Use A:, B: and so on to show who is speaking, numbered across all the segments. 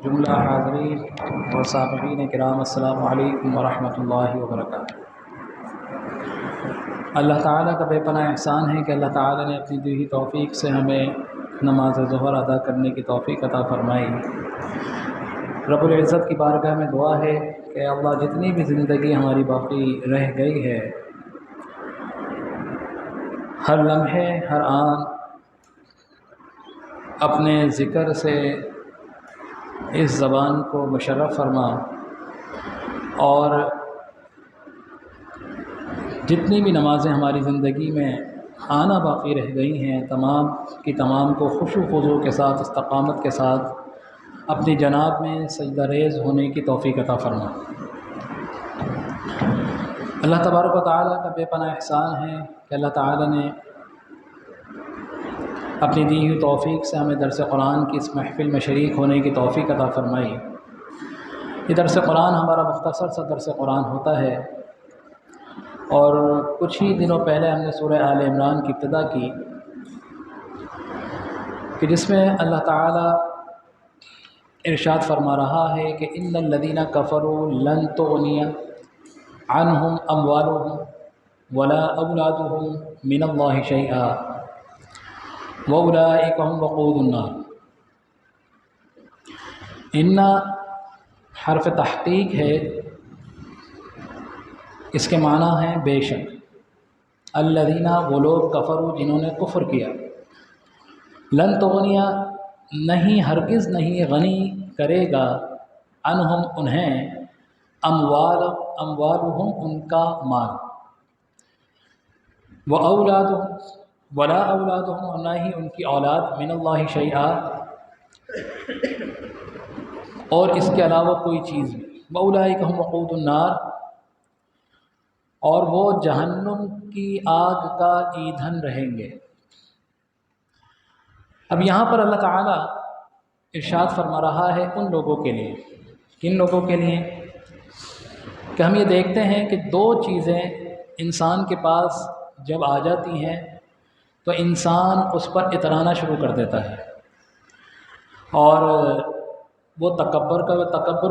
A: جملہ حاضرین و سامعین کرام السلام علیکم ورحمۃ اللہ وبرکاتہ۔ اللہ تعالیٰ کا بے پناہ احسان ہے کہ اللہ تعالیٰ نے اپنی دی ہوئی توفیق سے ہمیں نماز ظہر ادا کرنے کی توفیق عطا فرمائی۔ رب العزت کی بارگاہ میں دعا ہے کہ اللہ جتنی بھی زندگی ہماری باقی رہ گئی ہے، ہر لمحے ہر آن اپنے ذکر سے اس زبان کو مشرف فرما، اور جتنی بھی نمازیں ہماری زندگی میں آنا باقی رہ گئی ہیں تمام کی تمام کو خشوع و خضوع کے ساتھ استقامت کے ساتھ اپنی جناب میں سجدہ ریز ہونے کی توفیق عطا فرما۔ اللہ تبارک و تعالیٰ کا بے پناہ احسان ہے کہ اللہ تعالیٰ نے اپنی دی ہوئی توفیق سے ہمیں درس قرآن کی اس محفل میں شریک ہونے کی توفیق عطا فرمائی۔ یہ درس قرآن ہمارا مختصر سا درس قرآن ہوتا ہے، اور کچھ ہی دنوں پہلے ہم نے سورہ آل عمران کی ابتدا کی کہ جس میں اللہ تعالیٰ ارشاد فرما رہا ہے کہ ان الذین کفروا لن تغنی عنہم اموالہم ولا اولادہم من اللہ شیئا وَأُولَٰئِكَ هُمْ وَقُودُ النَّارِ۔ ان حرف تحقیق ہے، اس کے معنی ہے بے شک، الذین وہ لوگ کفروا جنہوں نے کفر کیا، لن تغنیا نہیں ہرگز نہیں غنی کرے گا، عنہم انہیں، اموالہم ان کا مال، وَأَوْلَادُهُمْ ولا اولادہم اور نہ ہی ان کی اولاد، من اللہ شیئا اور اس کے علاوہ کوئی چیز بھی، وَأُولَٰئِكَ هُمْ وَقُودُ النَّارِ اور وہ جہنم کی آگ کا ایندھن رہیں گے۔ اب یہاں پر اللہ تعالیٰ ارشاد فرما رہا ہے ان لوگوں کے لیے، کن لوگوں کے لیے؟ کہ ہم یہ دیکھتے ہیں کہ دو چیزیں انسان کے پاس جب آ جاتی ہیں تو انسان اس پر اترانا شروع کر دیتا ہے، اور وہ تکبر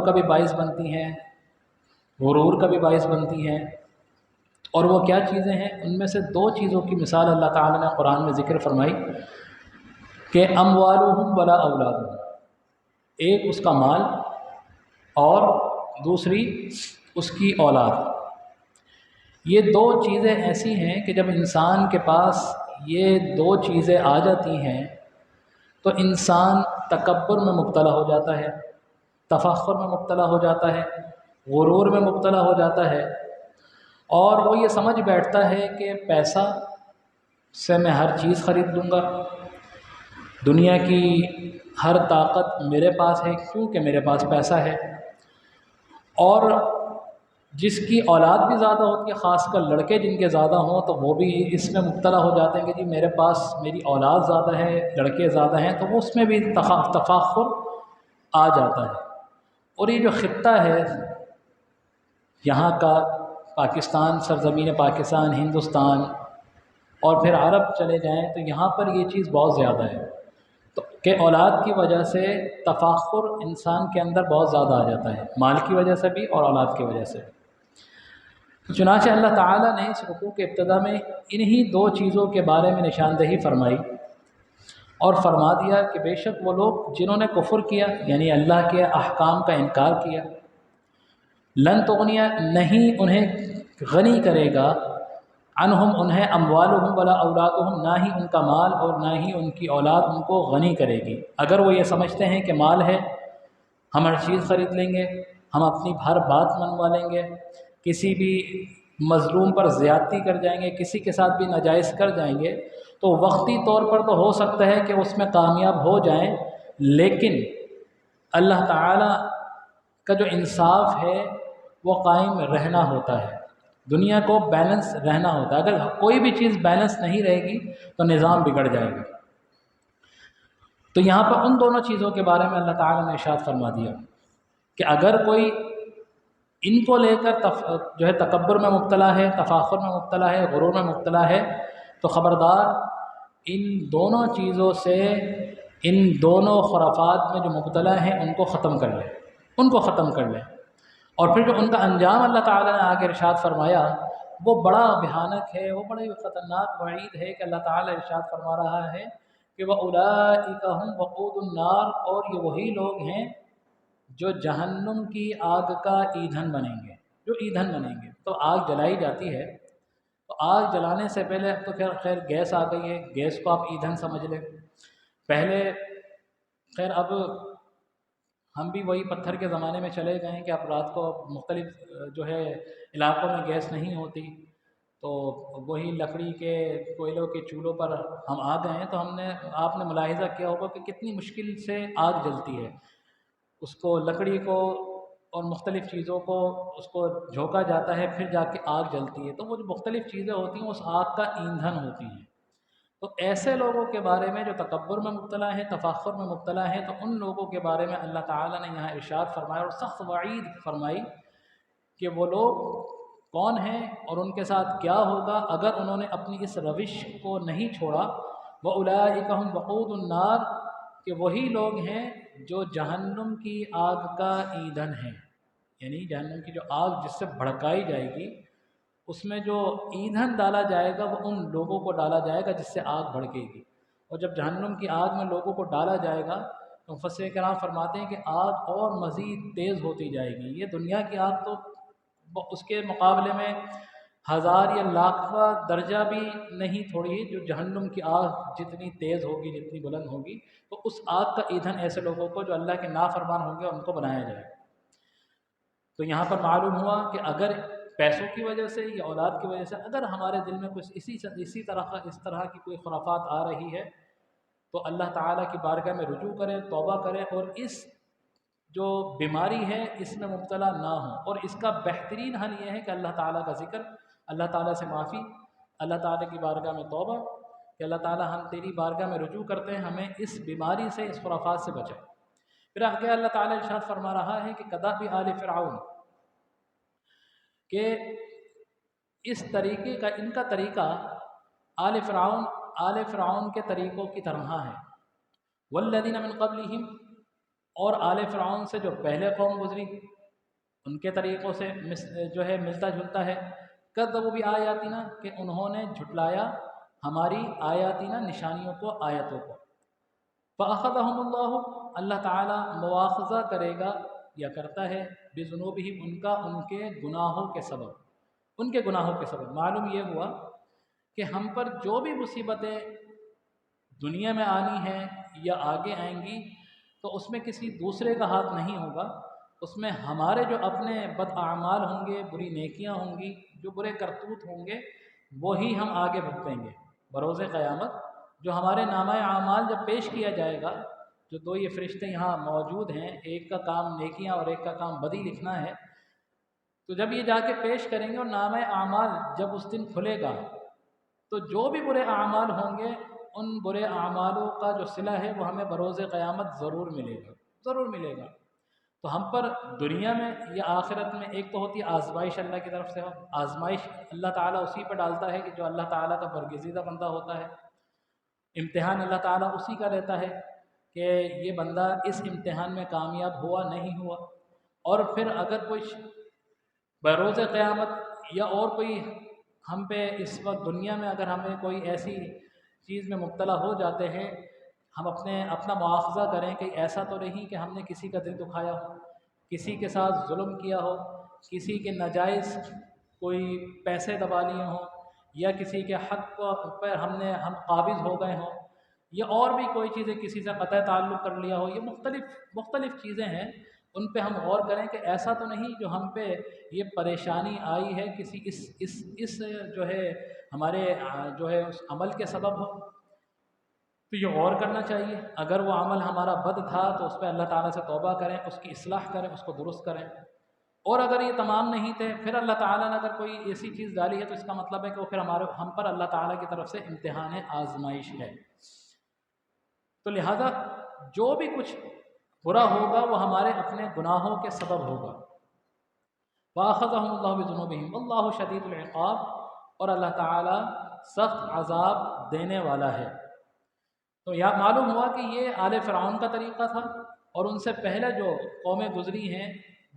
A: کا بھی باعث بنتی ہیں، غرور کا بھی باعث بنتی ہیں۔ اور وہ کیا چیزیں ہیں؟ ان میں سے دو چیزوں کی مثال اللہ تعالیٰ نے قرآن میں ذکر فرمائی کہ اموالہم ولا اولادہم، ایک اس کا مال اور دوسری اس کی اولاد۔ یہ دو چیزیں ایسی ہیں کہ جب انسان کے پاس یہ دو چیزیں آ جاتی ہیں تو انسان تکبر میں مبتلا ہو جاتا ہے، تفاخر میں مبتلا ہو جاتا ہے، غرور میں مبتلا ہو جاتا ہے، اور وہ یہ سمجھ بیٹھتا ہے کہ پیسہ سے میں ہر چیز خرید لوں گا، دنیا کی ہر طاقت میرے پاس ہے کیونکہ میرے پاس پیسہ ہے۔ اور جس کی اولاد بھی زیادہ ہوتی ہے، خاص کر لڑکے جن کے زیادہ ہوں تو وہ بھی اس میں مبتلا ہو جاتے ہیں کہ جی میرے پاس میری اولاد زیادہ ہے، لڑکے زیادہ ہیں، تو وہ اس میں بھی تفاخر آ جاتا ہے۔ اور یہ جو خطہ ہے یہاں کا، پاکستان، سرزمین پاکستان، ہندوستان، اور پھر عرب چلے جائیں تو یہاں پر یہ چیز بہت زیادہ ہے، تو کہ اولاد کی وجہ سے تفاخر انسان کے اندر بہت زیادہ آ جاتا ہے، مال کی وجہ سے بھی اور اولاد کی وجہ سے۔ چنانچہ اللہ تعالیٰ نے اس رکوع کے ابتدا میں انہی دو چیزوں کے بارے میں نشاندہی فرمائی، اور فرما دیا کہ بے شک وہ لوگ جنہوں نے کفر کیا، یعنی اللہ کے احکام کا انکار کیا، لن تغنیا نہیں انہیں غنی کرے گا، عنہم انہیں، اموالہم ولا اولادہم نہ ہی ان کا مال اور نہ ہی ان کی اولاد ان کو غنی کرے گی۔ اگر وہ یہ سمجھتے ہیں کہ مال ہے ہم ہر چیز خرید لیں گے، ہم اپنی ہر بات منوا لیں گے، کسی بھی مظلوم پر زیادتی کر جائیں گے، کسی کے ساتھ بھی ناجائز کر جائیں گے، تو وقتی طور پر تو ہو سکتا ہے کہ اس میں کامیاب ہو جائیں، لیکن اللہ تعالیٰ کا جو انصاف ہے وہ قائم رہنا ہوتا ہے، دنیا کو بیلنس رہنا ہوتا ہے۔ اگر کوئی بھی چیز بیلنس نہیں رہے گی تو نظام بگڑ جائے گا۔ تو یہاں پر ان دونوں چیزوں کے بارے میں اللہ تعالیٰ نے ارشاد فرما دیا کہ اگر کوئی ان کو لے کر جو ہے تکبر میں مبتلا ہے، تفاخر میں مبتلا ہے، غرور میں مبتلا ہے، تو خبردار ان دونوں چیزوں سے ان دونوں خرافات میں جو مبتلا ہیں ان کو ختم کر لیں، ان کو ختم کر لیں۔ اور پھر جو ان کا انجام اللہ تعالیٰ نے آگے ارشاد فرمایا وہ بڑا بھیانک ہے، وہ بڑی خطرناک وعید ہے کہ اللہ تعالیٰ ارشاد فرما رہا ہے کہ وَأُولَٰئِكَ هُمْ وَقُودُ النَّارِ، اور یہ وہی لوگ ہیں جو جہنم کی آگ کا ایندھن بنیں گے، جو ایندھن بنیں گے۔ تو آگ جلائی جاتی ہے، تو آگ جلانے سے پہلے اب تو خیر گیس آ گئی ہے، گیس کو آپ ایندھن سمجھ لیں۔ پہلے خیر اب ہم بھی وہی پتھر کے زمانے میں چلے گئے ہیں کہ اب رات کو مختلف جو ہے علاقوں میں گیس نہیں ہوتی، تو وہی لکڑی کے کوئلوں کے چولہوں پر ہم آ گئے ہیں۔ تو آپ نے ملاحظہ کیا ہوگا کہ کتنی مشکل سے آگ جلتی ہے، اس کو لکڑی کو اور مختلف چیزوں کو اس کو جھونکا جاتا ہے، پھر جا کے آگ جلتی ہے۔ تو وہ جو مختلف چیزیں ہوتی ہیں اس آگ کا ایندھن ہوتی ہیں۔ تو ایسے لوگوں کے بارے میں جو تکبر میں مبتلا ہیں، تفاخر میں مبتلا ہیں، تو ان لوگوں کے بارے میں اللہ تعالیٰ نے یہاں ارشاد فرمایا اور سخت وعید فرمائی کہ وہ لوگ کون ہیں اور ان کے ساتھ کیا ہوگا اگر انہوں نے اپنی اس روش کو نہیں چھوڑا۔ وَأُولَٰئِكَ هُمْ وَقُودُ النَّارِ، کہ وہی لوگ ہیں جو جہنم کی آگ کا ایندھن ہیں، یعنی جہنم کی جو آگ جس سے بھڑکائی جائے گی، اس میں جو ایندھن ڈالا جائے گا وہ ان لوگوں کو ڈالا جائے گا جس سے آگ بھڑکے گی۔ اور جب جہنم کی آگ میں لوگوں کو ڈالا جائے گا تو مفسرین کرام فرماتے ہیں کہ آگ اور مزید تیز ہوتی جائے گی۔ یہ دنیا کی آگ تو اس کے مقابلے میں ہزار یا لاکھواں درجہ بھی نہیں تھوڑی ہے، جو جہنم کی آگ جتنی تیز ہوگی، جتنی بلند ہوگی، تو اس آگ کا ایندھن ایسے لوگوں کو جو اللہ کے نافرمان ہوں گے ان کو بنایا جائے گا۔ تو یہاں پر معلوم ہوا کہ اگر پیسوں کی وجہ سے یا اولاد کی وجہ سے اگر ہمارے دل میں کچھ اس طرح کی کوئی خرافات آ رہی ہے تو اللہ تعالیٰ کی بارگاہ میں رجوع کریں، توبہ کریں، اور اس جو بیماری ہے اس میں مبتلا نہ ہوں۔ اور اس کا بہترین حل یہ ہے کہ اللہ تعالیٰ کا ذکر، اللہ تعالیٰ سے معافی، اللہ تعالیٰ کی بارگاہ میں توبہ کہ اللہ تعالیٰ ہم تیری بارگاہ میں رجوع کرتے ہیں، ہمیں اس بیماری سے، اس خرافات سے بچائے۔ پھر آگے اللہ تعالیٰ ارشاد فرما رہا ہے کہ کداب آل فرعون، کہ اس طریقے کا، ان کا طریقہ آل فرعون کے طریقوں کی طرح ہے۔ والذین من قبلہم، اور آل فرعون سے جو پہلے قوم گزری ان کے طریقوں سے جو ہے ملتا جلتا ہے۔ کذبوا بآیاتنا، کہ انہوں نے جھٹلایا ہماری آیاتنا، نشانیوں کو، آیتوں کو۔ فأخذہم اللہ، اللہ تعالیٰ مواخذہ کرے گا یا کرتا ہے، بذنوبہم، ان کے گناہوں کے سبب، ان کے گناہوں کے سبب۔ معلوم یہ ہوا کہ ہم پر جو بھی مصیبتیں دنیا میں آنی ہیں یا آگے آئیں گی تو اس میں کسی دوسرے کا ہاتھ نہیں ہوگا، اس میں ہمارے جو اپنے بد اعمال ہوں گے، بری نیکیاں ہوں گی، جو برے کرتوت ہوں گے، وہی ہم آگے بھگتیں گے بروز قیامت۔ جو ہمارے نامہ اعمال جب پیش کیا جائے گا، جو دو یہ فرشتے یہاں موجود ہیں، ایک کا کام نیکیاں اور ایک کا کام بدی لکھنا ہے، تو جب یہ جا کے پیش کریں گے اور نامہ اعمال جب اس دن کھلے گا تو جو بھی برے اعمال ہوں گے ان برے اعمالوں کا جو صلہ ہے وہ ہمیں بروز قیامت ضرور ملے گا، ضرور ملے گا۔ تو ہم پر دنیا میں یا آخرت میں ایک تو ہوتی ہے آزمائش، اللہ کی طرف سے ہو، آزمائش اللہ تعالیٰ اسی پہ ڈالتا ہے کہ جو اللہ تعالیٰ کا برگزیدہ بندہ ہوتا ہے۔ امتحان اللہ تعالیٰ اسی کا لیتا ہے کہ یہ بندہ اس امتحان میں کامیاب ہوا نہیں ہوا۔ اور پھر اگر کچھ بروز قیامت یا اور کوئی ہم پہ اس وقت دنیا میں اگر ہمیں کوئی ایسی چیز میں مبتلا ہو جاتے ہیں، ہم اپنا مواخذہ کریں کہ ایسا تو نہیں کہ ہم نے کسی کا دل دکھایا ہو، کسی کے ساتھ ظلم کیا ہو، کسی کے ناجائز کوئی پیسے دبا لیے ہوں، یا کسی کے حق پر ہم قابض ہو گئے ہوں، یا اور بھی کوئی چیزیں، کسی سے قطع تعلق کر لیا ہو، یہ مختلف چیزیں ہیں، ان پہ ہم غور کریں کہ ایسا تو نہیں جو ہم پہ یہ پریشانی آئی ہے کسی اس جو ہے ہمارے جو ہے اس عمل کے سبب ہو۔ تو یہ غور کرنا چاہیے، اگر وہ عمل ہمارا بد تھا تو اس پہ اللہ تعالیٰ سے توبہ کریں، اس کی اصلاح کریں، اس کو درست کریں۔ اور اگر یہ تمام نہیں تھے، پھر اللہ تعالیٰ نے اگر کوئی ایسی چیز ڈالی ہے تو اس کا مطلب ہے کہ وہ پھر ہم پر اللہ تعالیٰ کی طرف سے امتحان آزمائش ہے۔ تو لہذا جو بھی کچھ برا ہوگا وہ ہمارے اپنے گناہوں کے سبب ہوگا۔ وَأَخَذَهُمُ اللَّهُ بِذُنُوبِهِمْ وَاللَّهُ شَدِيدُ الْعِقَابِ، اور اللہ تعالیٰ سخت عذاب دینے والا ہے۔ تو یہاں معلوم ہوا کہ یہ آل فرعون کا طریقہ تھا، اور ان سے پہلے جو قومیں گزری ہیں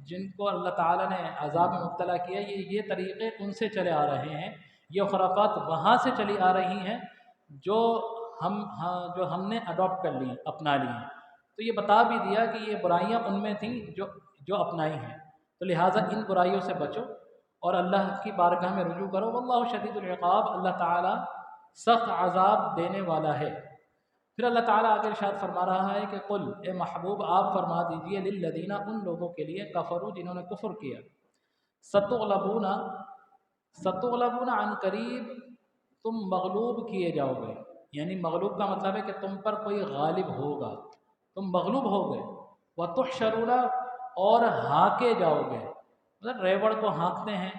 A: جن کو اللہ تعالیٰ نے عذاب میں مبتلا کیا، یہ طریقے ان سے چلے آ رہے ہیں، یہ خرافات وہاں سے چلی آ رہی ہیں جو ہم نے اڈاپٹ کر لی ہیں، اپنا لی ہیں۔ تو یہ بتا بھی دیا کہ یہ برائیاں ان میں تھیں جو اپنائی ہیں، تو لہٰذا ان برائیوں سے بچو اور اللہ کی بارگاہ میں رجوع کرو۔ واللہ شدید العقاب، اللہ تعالیٰ سخت عذاب دینے والا ہے۔ پھر اللہ تعالیٰ آگے ارشاد فرما رہا ہے کہ قل، اے محبوب آپ فرما دیجئے، للذین، ان لوگوں کے لیے، کفروا، جنہوں نے کفر کیا، ستغلبون، ستغلبون، عن قریب تم مغلوب کیے جاؤ گے، یعنی مغلوب کا مطلب ہے کہ تم پر کوئی غالب ہوگا، تم مغلوب ہو گئے، وتحشرون، اور ہانکے جاؤ گے، مطلب ریوڑ کو ہانکتے ہیں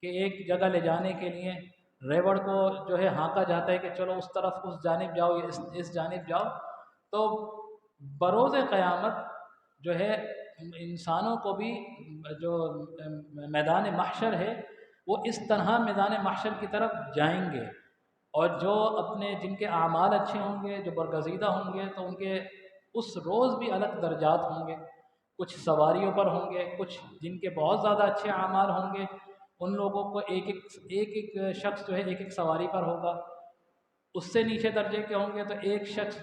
A: کہ ایک جگہ لے جانے کے لیے ریوڑ کو جو ہے ہانکا جاتا ہے کہ چلو اس طرف، اس جانب جاؤ، یا اس جانب جاؤ۔ تو بروز قیامت جو ہے انسانوں کو بھی جو میدان محشر ہے وہ اس طرح میدان محشر کی طرف جائیں گے، اور جو جن کے اعمال اچھے ہوں گے، جو برگزیدہ ہوں گے، تو ان کے اس روز بھی الگ درجات ہوں گے، کچھ سواریوں پر ہوں گے، کچھ جن کے بہت زیادہ اچھے اعمال ہوں گے ان لوگوں کو ایک ایک شخص جو ہے ایک ایک سواری پر ہوگا، اس سے نیچے درجے کے ہوں گے تو ایک شخص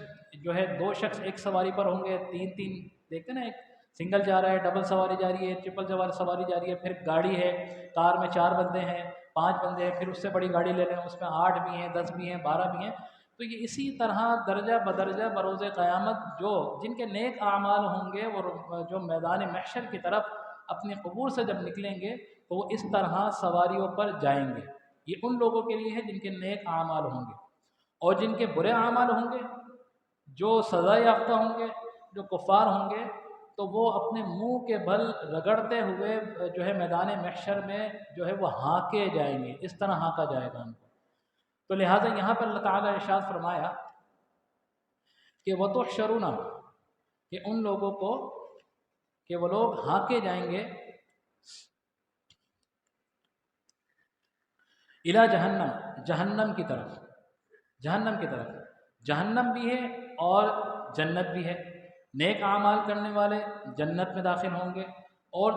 A: جو ہے، دو شخص ایک سواری پر ہوں گے، تین تین، دیکھتے نا، ایک سنگل جا رہا ہے، ڈبل سواری جا رہی ہے، ٹرپل سواری جا رہی ہے، پھر گاڑی ہے، کار میں 4 بندے ہیں، 5 بندے ہیں، پھر اس سے بڑی گاڑی لے لیں اس میں 8 بھی ہیں، 10 بھی ہیں، 12 بھی ہیں۔ تو یہ اسی طرح درجہ بدرجہ بروز قیامت جن کے نیک اعمال ہوں گے وہ جو میدان محشر کی طرف اپنے قبور سے جب نکلیں گے تو وہ اس طرح سواریوں پر جائیں گے۔ یہ ان لوگوں کے لیے ہے جن کے نیک اعمال ہوں گے، اور جن کے برے اعمال ہوں گے، جو سزا یافتہ ہوں گے، جو کفار ہوں گے، تو وہ اپنے منہ کے بل رگڑتے ہوئے جو ہے میدان محشر میں جو ہے وہ ہانکے جائیں گے، اس طرح ہانکا جائے گا ان کو۔ تو لہٰذا یہاں پر اللہ تعالیٰ نے ارشاد فرمایا کہ وَتُحْشَرُونَ، کہ ان لوگوں کو، کہ وہ لوگ ہانکے جائیں گے اِلیٰ جہنم، جہنم کی طرف، جہنم کی طرف، جہنم بھی ہے اور جنت بھی ہے۔ نیک اعمال کرنے والے جنت میں داخل ہوں گے، اور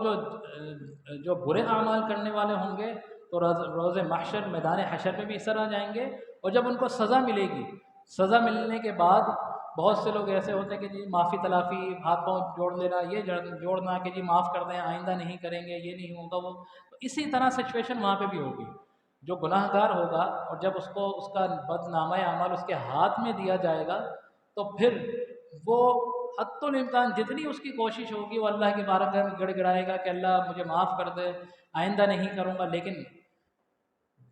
A: جو برے اعمال کرنے والے ہوں گے تو روز محشر، میدان حشر میں بھی اس طرح جائیں گے۔ اور جب ان کو سزا ملے گی، سزا ملنے کے بعد بہت سے لوگ ایسے ہوتے ہیں کہ جی معافی تلافی، ہاتھ پاؤں جوڑ لینا، یہ جوڑنا کہ جی معاف کر دیں، آئندہ نہیں کریں گے، یہ نہیں ہوگا وہ، تو اسی طرح سچویشن وہاں پہ بھی ہوگی۔ جو گناہ گار ہوگا اور جب اس کو اس کا بدنامہ اعمال اس کے ہاتھ میں دیا جائے گا تو پھر وہ حتی الامکان جتنی اس کی کوشش ہوگی وہ اللہ کی بارگاہ میں گڑ گڑائے گا کہ اللہ مجھے معاف کر دے، آئندہ نہیں کروں گا۔ لیکن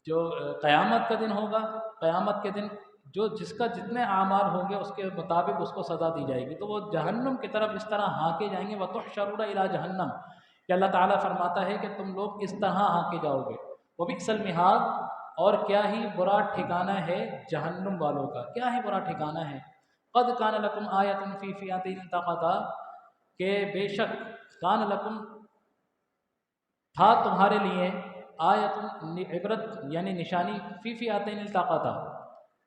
A: جو قیامت کا دن ہوگا، قیامت کے دن جس کا جتنے اعمال ہوں گے اس کے مطابق اس کو سزا دی جائے گی، تو وہ جہنم کی طرف اس طرح ہانکے جائیں گے۔ وَتُحْشَرُونَ إِلَىٰ جہنم، کہ اللہ تعالیٰ فرماتا ہے کہ تم لوگ اس طرح ہانکے جاؤ گے۔ وَبِئْسَ الْمِہَادُ، اور کیا ہی برا ٹھکانہ ہے جہنم والوں کا، کیا ہی برا ٹھکانہ ہے۔ قَدْ كَانَ لَكُمْ آیَةٌ فِي فِئَتَيْنِ الْتَقَتَا، کہ بے شک کان لکم، تھا تمہارے لیے، آیت، عبرت یعنی نشانی، فی فئتین التقطا،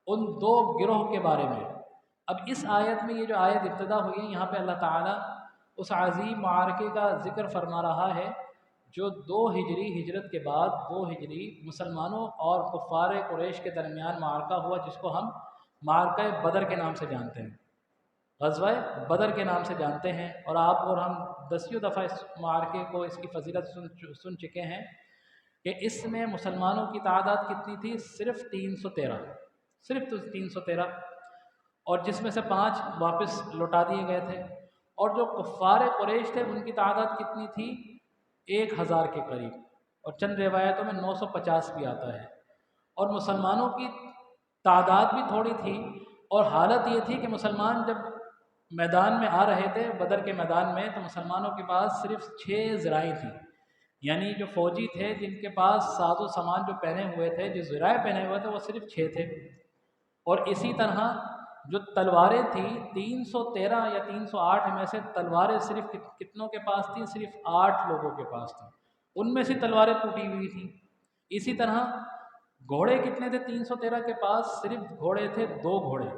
A: ان دو گروہ کے بارے میں۔ اب اس آیت میں، یہ جو آیت ابتدا ہوئی ہے، یہاں پہ اللہ تعالیٰ اس عظیم معرکے کا ذکر فرما رہا ہے جو 2 ہجری ہجرت کے بعد 2 ہجری مسلمانوں اور کفار قریش کے درمیان معرکہ ہوا، جس کو ہم معرکہ بدر کے نام سے جانتے ہیں، غزوہ بدر کے نام سے جانتے ہیں۔ اور آپ اور ہم دسیوں دفعہ اس معرکے کو، اس کی فضیلت سن چکے ہیں کہ اس میں مسلمانوں کی تعداد کتنی تھی؟ صرف 313، صرف 313، اور جس میں سے 5 واپس لوٹا دیے گئے تھے۔ اور جو کفار قریش تھے ان کی تعداد کتنی تھی؟ 1000 کے قریب، اور چند روایتوں میں 950 بھی آتا ہے۔ اور مسلمانوں کی تعداد بھی تھوڑی تھی، اور حالت یہ تھی کہ مسلمان جب میدان میں آ رہے تھے، بدر کے میدان میں، تو مسلمانوں کے پاس صرف 6 ذرائع تھیں، یعنی جو فوجی تھے جن کے پاس ساز و سامان جو پہنے ہوئے تھے، جو ذرائع پہنے ہوئے تھے، وہ صرف 6 تھے۔ اور اسی طرح جو تلواریں تھیں، 313 یا 308 میں سے تلواریں صرف کتنوں کے پاس تھیں؟ صرف 8 لوگوں کے پاس تھیں، ان میں سے تلواریں ٹوٹی ہوئی تھیں۔ اسی طرح گھوڑے کتنے تھے 313 کے پاس؟ صرف گھوڑے تھے 2 گھوڑے،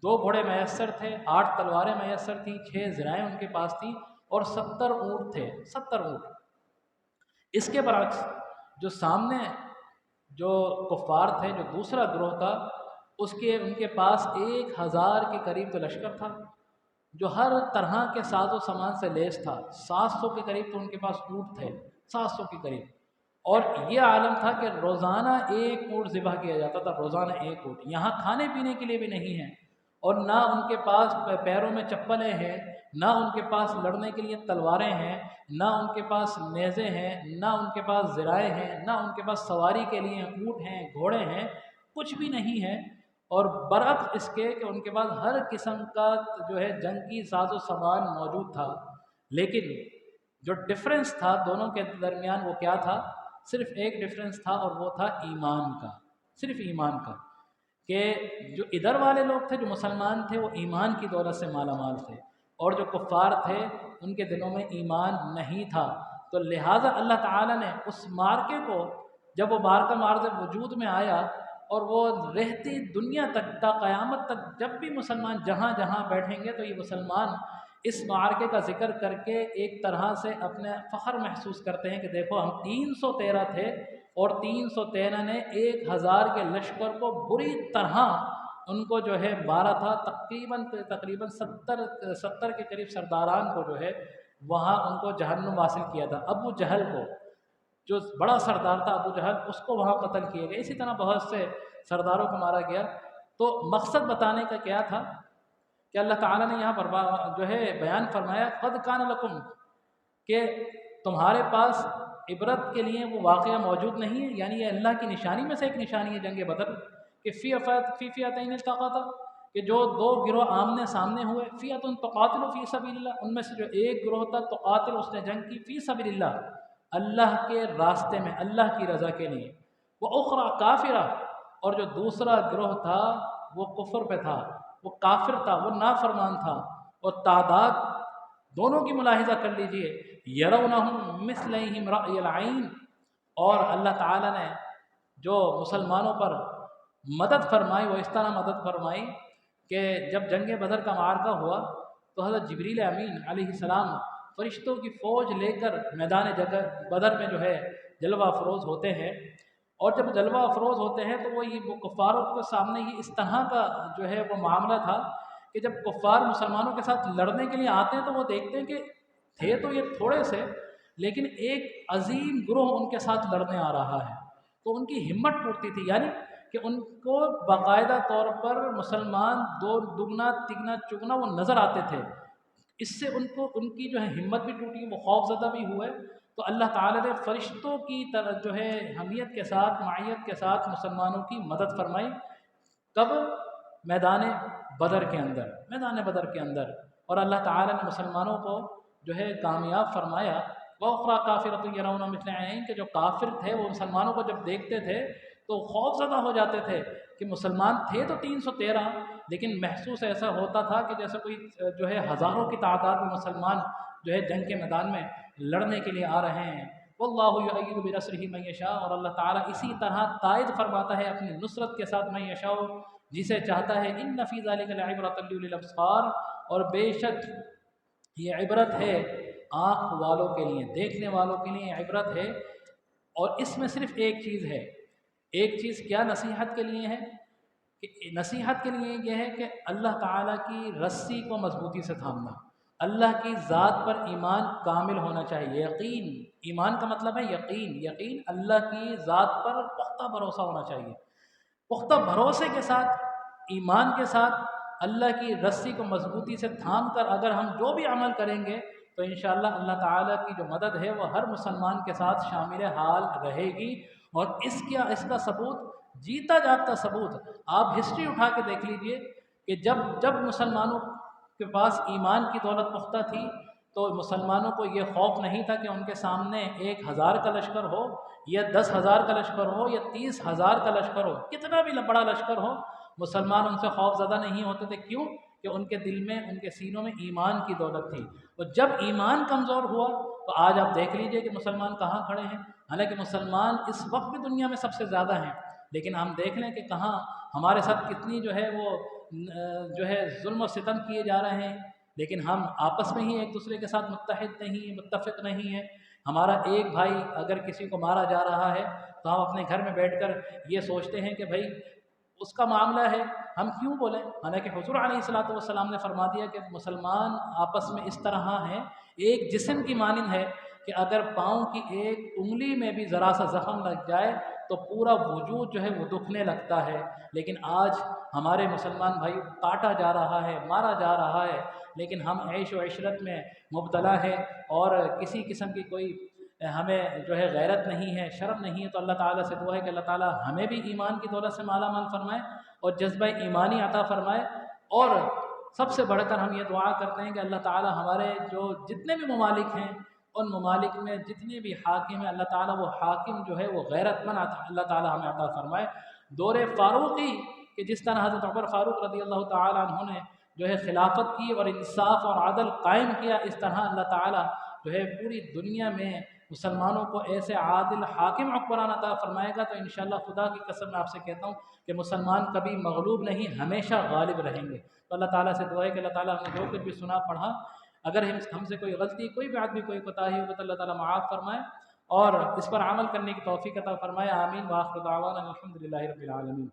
A: 2 گھوڑے میسر تھے، 8 تلواریں میسر تھیں، 6 ذرائع ان کے پاس تھیں اور 70 اونٹ تھے، 70 اونٹ۔ اس کے برعکس جو سامنے جو کفار تھے، جو دوسرا گروہ تھا، ان کے پاس 1000 کے قریب تو لشکر تھا، جو ہر طرح کے ساز و سامان سے لیس تھا۔ 700 کے قریب تو ان کے پاس اونٹ تھے، 700 کے قریب۔ اور یہ عالم تھا کہ روزانہ 1 اونٹ ذبح کیا جاتا تھا، روزانہ 1 اونٹ۔ یہاں کھانے پینے کے لیے بھی نہیں ہے، اور نہ ان کے پاس پیروں میں چپلیں ہیں، نہ ان کے پاس لڑنے کے لیے تلواریں ہیں، نہ ان کے پاس نیزے ہیں، نہ ان کے پاس ذرائع ہیں، نہ ان کے پاس سواری کے لیے اونٹ ہیں، گھوڑے ہیں، کچھ بھی نہیں ہے۔ اور برعکس اس کے کہ ان کے پاس ہر قسم کا جو ہے جنگی ساز و سامان موجود تھا۔ لیکن جو ڈفرنس تھا دونوں کے درمیان وہ کیا تھا؟ صرف ایک ڈفرنس تھا، اور وہ تھا ایمان کا، صرف ایمان کا، کہ جو ادھر والے لوگ تھے، جو مسلمان تھے، وہ ایمان کی دولت سے مالا مال تھے، اور جو کفار تھے ان کے دلوں میں ایمان نہیں تھا۔ تو لہٰذا اللہ تعالیٰ نے اس مارکے کو، جب وہ مارکہ معرض وجود میں آیا، اور وہ رہتی دنیا تک تا قیامت تک جب بھی مسلمان جہاں جہاں بیٹھیں گے تو یہ مسلمان اس معرکے کا ذکر کر کے ایک طرح سے اپنے فخر محسوس کرتے ہیں کہ دیکھو ہم 313 تھے، اور 313 نے 1000 کے لشکر کو بری طرح ان کو جو ہے مارا تھا۔ تقریباً 70 کے قریب سرداران کو جو ہے وہاں ان کو جہنم حاصل کیا تھا۔ ابو جہل کو، جو بڑا سردار تھا ابو جہل، اس کو وہاں قتل کیے گئے۔ اسی طرح بہت سے سرداروں کو مارا گیا۔ تو مقصد بتانے کا کیا تھا کہ اللہ تعالیٰ نے یہاں پر جو ہے بیان فرمایا قد کان لکم، کہ تمہارے پاس عبرت کے لیے وہ واقعہ موجود نہیں ہے، یعنی یہ اللہ کی نشانی میں سے ایک نشانی ہے جنگ بدر، کہ فی فئتین التقطا، کہ جو 2 گروہ آمنے سامنے ہوئے، فئۃ تقاتل فی سبیل اللہ، ان میں سے جو ایک گروہ تھا تقاتل، اس نے جنگ کی فی سبیل اللہ، اللہ کے راستے میں، اللہ کی رضا کے لیے، وہ اخرى کافرہ، اور جو دوسرا گروہ تھا وہ کفر پہ تھا، وہ کافر تھا، وہ نافرمان تھا۔ اور تعداد دونوں کی ملاحظہ کر لیجئے، یرونہم مثلیہم رأی العین، اور اللہ تعالیٰ نے جو مسلمانوں پر مدد فرمائی وہ اس طرح مدد فرمائی کہ جب جنگ بدر کا معرکہ ہوا تو حضرت جبریل امین علیہ السلام فرشتوں کی فوج لے کر میدان بدر میں جو ہے جلوہ افروز ہوتے ہیں، اور جب جلوہ افروز ہوتے ہیں تو وہ کفاروں کے سامنے یہ اس طرح کا جو ہے وہ معاملہ تھا کہ جب کفار مسلمانوں کے ساتھ لڑنے کے لیے آتے ہیں تو وہ دیکھتے ہیں کہ تھے تو یہ تھوڑے سے، لیکن ایک عظیم گروہ ان کے ساتھ لڑنے آ رہا ہے، تو ان کی ہمت ٹوٹتی تھی، یعنی کہ ان کو باقاعدہ طور پر مسلمان دگنا تگنا چگنا وہ نظر آتے تھے۔ اس سے ان کی جو ہے ہمت بھی ٹوٹی، وہ خوف زدہ بھی ہوئے۔ تو اللہ تعالیٰ نے فرشتوں کی طرح جو ہے حمیت کے ساتھ، معیت کے ساتھ مسلمانوں کی مدد فرمائی۔ کب؟ میدان بدر کے اندر، میدان بدر کے اندر، اور اللہ تعالیٰ نے مسلمانوں کو جو ہے کامیاب فرمایا۔ وَأُخْرَىٰ كَافِرَةٌ يَرَوْنَ مِثْلَ عَيْنٍ، کہ جو کافر تھے وہ مسلمانوں کو جب دیکھتے تھے تو خوف زدہ ہو جاتے تھے کہ مسلمان تھے تو 313، لیکن محسوس ایسا ہوتا تھا کہ جیسے کوئی جو ہے ہزاروں کی تعداد میں مسلمان جو ہے جنگ کے میدان میں لڑنے کے لیے آ رہے ہیں۔ وَاللَّهُ يُؤَيِّدُ بِنَصْرِهِ مَن يَشَاءُ، اور اللہ تعالیٰ اسی طرح تائید فرماتا ہے اپنی نصرت کے ساتھ مَن يَشَاءُ، جسے چاہتا ہے۔ إِنَّ فِي ذَلِكَ لَعِبْرَةً لِأُولِي الْأَبْصَارِ، اور بے شک یہ عبرت ہے آنکھ والوں کے لیے، دیکھنے والوں کے لیے عبرت ہے۔ اور اس میں صرف ایک چیز ہے، ایک چیز کیا نصیحت کے لیے ہے؟ کہ نصیحت کے لیے یہ ہے کہ اللہ تعالیٰ کی رسی کو مضبوطی سے تھامنا، اللہ کی ذات پر ایمان کامل ہونا چاہیے، یقین، ایمان کا مطلب ہے یقین، یقین اللہ کی ذات پر پختہ بھروسہ ہونا چاہیے۔ پختہ بھروسے کے ساتھ، ایمان کے ساتھ اللہ کی رسی کو مضبوطی سے تھام کر اگر ہم جو بھی عمل کریں گے تو انشاءاللہ اللہ تعالیٰ کی جو مدد ہے وہ ہر مسلمان کے ساتھ شامل حال رہے گی۔ اور اس کا ثبوت، جیتا جاگتا ثبوت، آپ ہسٹری اٹھا کے دیکھ لیجئے کہ جب مسلمانوں کے پاس ایمان کی دولت پختہ تھی تو مسلمانوں کو یہ خوف نہیں تھا کہ ان کے سامنے 1000 کا لشکر ہو یا 10,000 کا لشکر ہو یا 30,000 کا لشکر ہو، کتنا بھی بڑا لشکر ہو، مسلمان ان سے خوف زدہ نہیں ہوتے تھے۔ کیوں؟ کہ ان کے دل میں، ان کے سینوں میں ایمان کی دولت تھی۔ اور جب ایمان کمزور ہوا تو آج آپ دیکھ لیجئے کہ مسلمان کہاں کھڑے ہیں۔ حالانکہ مسلمان اس وقت بھی دنیا میں سب سے زیادہ ہیں، لیکن ہم دیکھ لیں کہ کہاں ہمارے ساتھ کتنی جو ہے وہ جو ہے ظلم و ستم کیے جا رہے ہیں، لیکن ہم آپس میں ہی ایک دوسرے کے ساتھ متحد نہیں، متفق نہیں ہیں۔ ہمارا ایک بھائی اگر کسی کو مارا جا رہا ہے تو ہم اپنے گھر میں بیٹھ کر یہ سوچتے ہیں کہ بھائی اس کا معاملہ ہے، ہم کیوں بولیں؟ حالانکہ حضور علیہ الصلوۃ والسلام نے فرما دیا کہ مسلمان آپس میں اس طرح ہیں، ایک جسم کی مانند ہے کہ اگر پاؤں کی ایک انگلی میں بھی ذرا سا زخم لگ جائے تو پورا وجود جو ہے وہ دکھنے لگتا ہے۔ لیکن آج ہمارے مسلمان بھائی کاٹا جا رہا ہے، مارا جا رہا ہے، لیکن ہم عیش و عشرت میں مبتلا ہے اور کسی قسم کی کوئی ہمیں جو ہے غیرت نہیں ہے، شرم نہیں ہے۔ تو اللہ تعالیٰ سے دعا ہے کہ اللہ تعالیٰ ہمیں بھی ایمان کی دولت سے مالا مال فرمائے اور جذبہ ایمانی عطا فرمائے، اور سب سے بڑھ کر ہم یہ دعا کرتے ہیں کہ اللہ تعالیٰ ہمارے جو جتنے بھی ممالک ہیں ان ممالک میں جتنے بھی حاکم ہیں، اللہ تعالیٰ وہ حاکم جو ہے وہ غیرت مند اللہ تعالیٰ ہمیں عطا فرمائے۔ دور فاروقی کہ جس طرح حضرت عمر فاروق رضی اللہ تعالیٰ عنہ نے جو ہے خلافت کی اور انصاف اور عدل قائم کیا، اس طرح اللہ تعالیٰ جو ہے پوری دنیا میں مسلمانوں کو ایسے عادل حاکم حکمران عطا فرمائے گا۔ تو انشاءاللہ خدا کی قسم میں آپ سے کہتا ہوں کہ مسلمان کبھی مغلوب نہیں، ہمیشہ غالب رہیں گے۔ تو اللہ تعالیٰ سے دعا ہے کہ اللہ تعالیٰ ہم نے جو کچھ بھی سنا پڑھا، اگر ہم سے کوئی غلطی، کوئی بھی آدمی کوئی کوتاہی ہو تو اللہ تعالیٰ معاف فرمائے اور اس پر عمل کرنے کی توفیق عطا فرمائے۔ آمین وآخر دعوانا الحمدللہ رب العالمین۔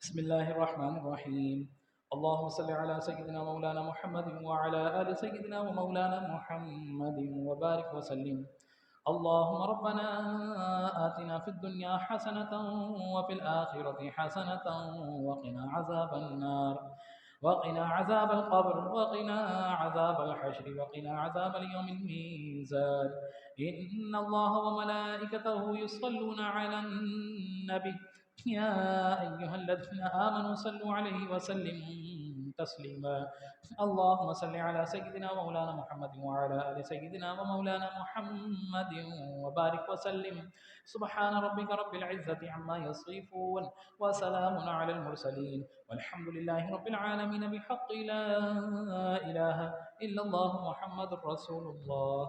A: بسم اللہ الرحمن الرحیم۔ اللهم صل على سيدنا مولانا محمد وعلى آل سيدنا ومولانا محمد وبارك وسلم۔ اللهم ربنا آتنا في الدنيا حسنة وفي الآخرة حسنة وقنا عذاب النار، وقنا عذاب القبر، وقنا عذاب الحشر، وقنا عذاب اليوم الميزان۔ إن الله وملائكته يصلون على النبي يا أيها الذين آمنوا صلوا عليه وسلموا تسليما۔ اللهم صل على سيدنا ومولانا محمد وعلى آل سيدنا ومولانا محمد وبارك وسلم۔ سبحان ربك رب العزة عما يصفون وسلام على المرسلين والحمد لله رب العالمين بحق لا إله إلا الله محمد رسول الله۔